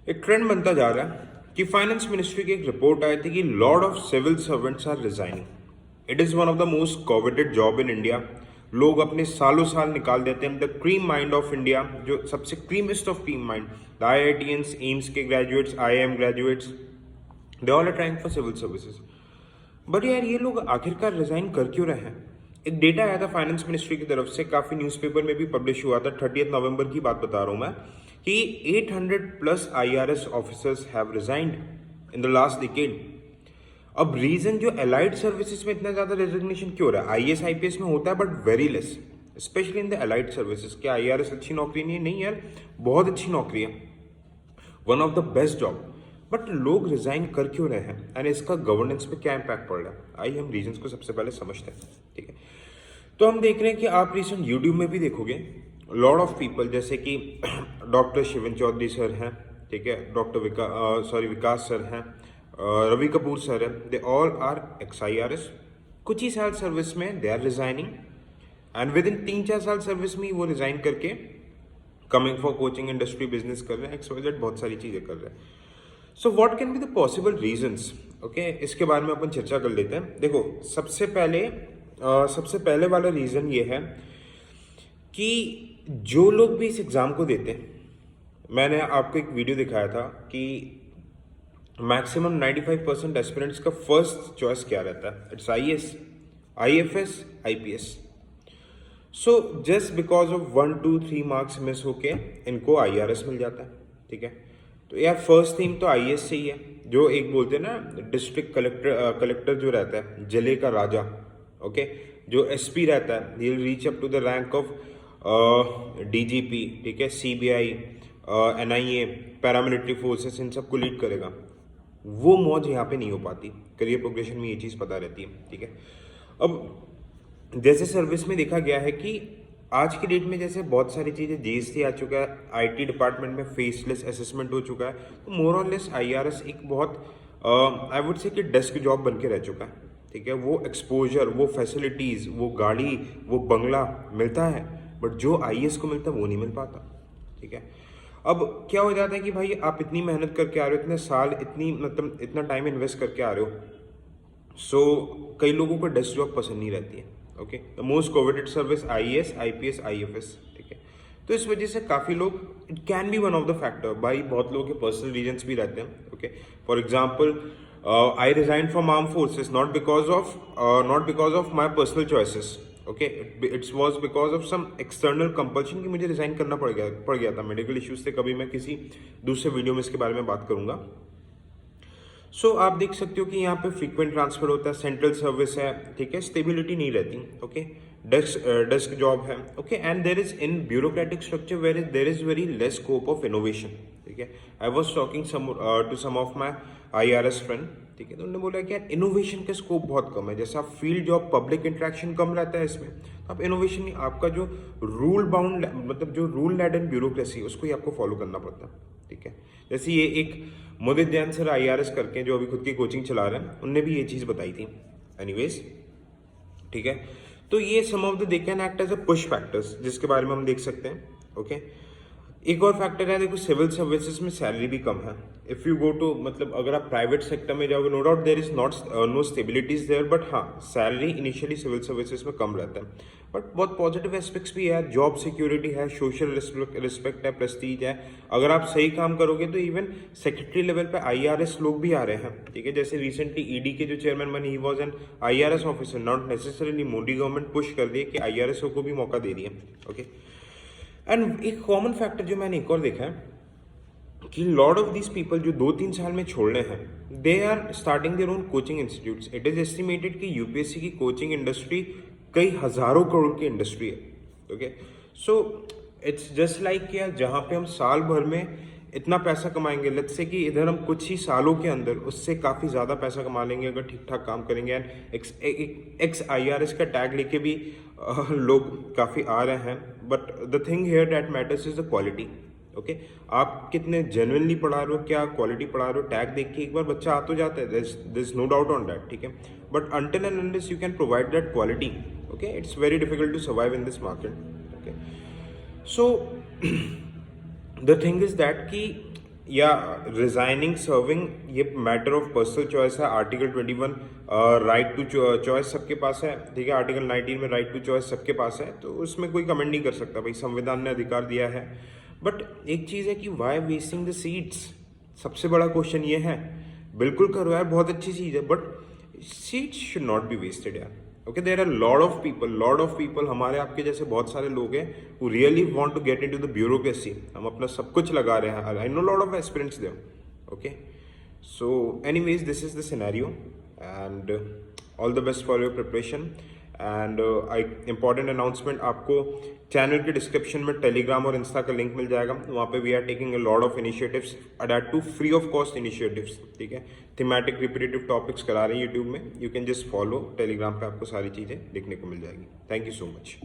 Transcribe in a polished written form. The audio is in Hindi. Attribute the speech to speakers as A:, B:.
A: एक ट्रेंड बनता जा रहा है कि फाइनेंस मिनिस्ट्री की एक रिपोर्ट आई थी कि lot of civil servants are resigning. It is one of the most coveted job in India. लोग अपने सालों साल निकाल देते हैं। The cream mind of India, जो सबसे creamest of cream mind, the IITians, AIIMS के graduates, IIM graduates, they all are trying for civil services. But यार ये लोग आखिरकार रिजाइन कर क्यों रहे हैं? एक डेटा आया था फाइनेंस मिनिस्ट्री की तरफ से, काफ़ी न्यूज़पेपर में भी पब्लिश हुआ था। 30 नवंबर की बात बता रहा हूँ मैं, कि 800 plus IRS officers have resigned in the last decade. अब रीजन जो एलाइड सर्विसेज में इतना ज़्यादा रेजिग्नेशन क्यों हो रहा है? IAS IPS में होता है but very less, specially in the allied services. क्या IRS अच्छी नौकरी नहीं है? नहीं यार, बहुत अच्छी नौकरी है, one of the best job. But लोग रिजाइन कर क्यों रहे हैं एंड इसका गवर्नेंस पे क्या इम्पैक्ट पड़ रहा है? आइए हम रीजंस को सबसे पहले समझते हैं। ठीक है, तो हम देख रहे हैं कि आप रिसेंट यूट्यूब में भी देखोगे लॉट ऑफ पीपल, जैसे कि डॉक्टर शिवन चौधरी सर हैं, ठीक है, विकास सर हैं, रवि कपूर सर हैं, they all are ex IRS। कुछ ही साल सर्विस में they are resigning and within 3-4 साल सर्विस में ही वो रिजाइन करके coming for coaching industry, business कर रहे हैं, XYZ बहुत सारी चीज़ें कर रहे हैं। So what can be the possible reasons? Okay, इसके बारे में अपन चर्चा कर लेते हैं। देखो, सबसे पहले वाला रीज़न ये है कि जो लोग भी इस एग्ज़ाम को देते हैं, मैंने आपको एक वीडियो दिखाया था कि मैक्सिमम 95% एस्पिरेंट्स का फर्स्ट चॉइस क्या रहता है? It's IAS, IFS, IPS। So just because of 1-2-3 marks miss होके इनको IRS मिल जाता है। ठीक है, तो यार फर्स्ट थीम तो IAS से ही है। जो एक बोलते हैं ना, डिस्ट्रिक्ट कलेक्टर जो रहता है, जिले का राजा, ओके, जो SP रहता है, he will reach up to the rank of DGP, ठीक है, CBI, NIA, पैरामिलिट्री फोर्सेस, इन सबको लीड करेगा। वो मौज यहाँ पे नहीं हो पाती। करियर प्रोग्रेशन में ये चीज़ पता रहती है। ठीक है, अब जैसे सर्विस में देखा गया है कि आज की डेट में जैसे बहुत सारी चीज़ें GST आ चुका है, IT डिपार्टमेंट में फेसलेस असेसमेंट हो चुका है, तो मोर और लेस IRS एक बहुत आई वुड से कि डेस्क जॉब बन के रह चुका है। ठीक है, वो एक्सपोजर, वो फैसिलिटीज़, वो गाड़ी, वो बंगला मिलता है, बट जो IAS को मिलता है वो नहीं मिल पाता। ठीक है, अब क्या हो जाता है कि भाई आप इतनी मेहनत करके आ रहे हो, इतने साल, इतनी मतलब इतना टाइम इन्वेस्ट करके आ रहे हो, सो कई लोगों को डेस्क जॉब पसंद नहीं रहती है। Okay, the most coveted service IAS, IPS, IFS। ठीक है, तो इस वजह से काफ़ी लोग, it can be one of the factor. भाई बहुत लोगों के पर्सनल रीजंस भी रहते हैं। Okay, for example, I resign from arm forces not because of my personal choices. Okay, it's was because of some external compulsion कि मुझे रिजाइन करना पड़ गया था। मेडिकल इश्यूज थे, कभी मैं किसी दूसरे वीडियो में इसके बारे में बात करूंगा। सो आप देख सकते हो कि यहाँ पे फ्रीक्वेंट ट्रांसफर होता है, सेंट्रल सर्विस है, ठीक है, स्टेबिलिटी नहीं रहती। ओके, डेस्क जॉब है। Okay, and there is in bureaucratic structure where is there is very less scope of innovation. ठीक है, I was talking to some of my IRS friend. ठीक है, तो उन्होंने बोला कि यार इनोवेशन का स्कोप बहुत कम है। जैसे आप फील्ड जॉब, पब्लिक इंटरेक्शन कम रहता है इसमें, तो आप इनोवेशन नहीं, आपका जो रूल बाउंड, मतलब जो रूल लेड ब्यूरोक्रेसी, उसको ही आपको फॉलो करना पड़ता है। ठीक है, जैसे ये एक मोदित जैन सर IRS करके, जो अभी खुद की कोचिंग चला रहे हैं, उनने भी ये चीज़ बताई थी। एनीवेज, ठीक है, तो ये some of the they can act as a push factors, जिसके बारे में हम देख सकते हैं। ओके, एक और फैक्टर है, देखो सिविल सर्विसेज में सैलरी भी कम है। इफ़ यू गो टू, मतलब अगर आप प्राइवेट सेक्टर में जाओगे, no doubt there is no stabilities there, but हाँ, सैलरी इनिशियली सिविल सर्विसेज में कम रहता है। बट बहुत पॉजिटिव एस्पेक्ट्स भी है, जॉब सिक्योरिटी है, सोशल रिस्पेक्ट है, प्रेस्टीज है। अगर आप सही काम करोगे तो इवन सेक्रेटरी लेवल पे IRS लोग भी आ रहे हैं। ठीक है, जैसे रिसेंटली ED के जो चेयरमैन बने, he was an IRS officer. Not necessarily Modi government push कर दी कि IRS को भी मौका दे रही है। ओके, एंड एक कॉमन फैक्टर जो मैंने एक और देखा है कि लॉट ऑफ दिस पीपल जो 2-3 साल में छोड़ रहे हैं, they are starting their own coaching institutes. It is estimated कि UPSC की कोचिंग इंडस्ट्री कई हजारों करोड़ की इंडस्ट्री है। Okay, so it's just like कि जहाँ पे हम साल भर में इतना पैसा कमाएंगे, लेट्स से कि इधर हम कुछ ही सालों के अंदर उससे काफ़ी ज़्यादा पैसा कमा लेंगे अगर ठीक ठाक काम करेंगे। एंड एक्स IRS का टैग लेके भी लोग काफ़ी आ रहे हैं। But the thing here that matters is the quality. Okay, आप कितने जेन्युइनली पढ़ा रहे हो, क्या क्वालिटी पढ़ा रहे हो। टैग देख के एक बार बच्चा आ तो जाता है, there is no doubt on that. ठीक है, but until and unless you can provide that quality, okay, it's very difficult to survive in this market. Okay, so the thing is that कि या रिजाइनिंग सर्विंग, ये मैटर ऑफ पर्सनल चॉइस है। आर्टिकल 21 राइट टू चॉइस सबके पास है, ठीक है। आर्टिकल 19 में राइट टू चॉइस सबके पास है, तो उसमें कोई कमेंट नहीं कर सकता भाई, संविधान ने अधिकार दिया है। बट एक चीज़ है कि वाई वेस्टिंग द सीट्स, सबसे बड़ा क्वेश्चन ये है। बिल्कुल करो यार, बहुत अच्छी चीज़ है, but seats should not be wasted यार। Okay, there are lot of people, हमारे आपके जैसे बहुत सारे लोग हैं who really want to get into the bureaucracy। हम अपना सब कुछ लगा रहे हैं। I know lot of aspirants there। Okay, so anyways this is the scenario and all the best for your preparation। And important announcement, आपको चैनल के डिस्क्रिप्शन में टेलीग्राम और इंस्टा का लिंक मिल जाएगा। वहाँ पे we are taking a lot of initiatives, adept to free of cost initiatives, ठीक है। थीमेटिक रिपीटेटिव टॉपिक्स करा रहे हैं यूट्यूब में, you can just follow Telegram पे, आपको सारी चीज़ें देखने को मिल जाएगी। Thank you so much.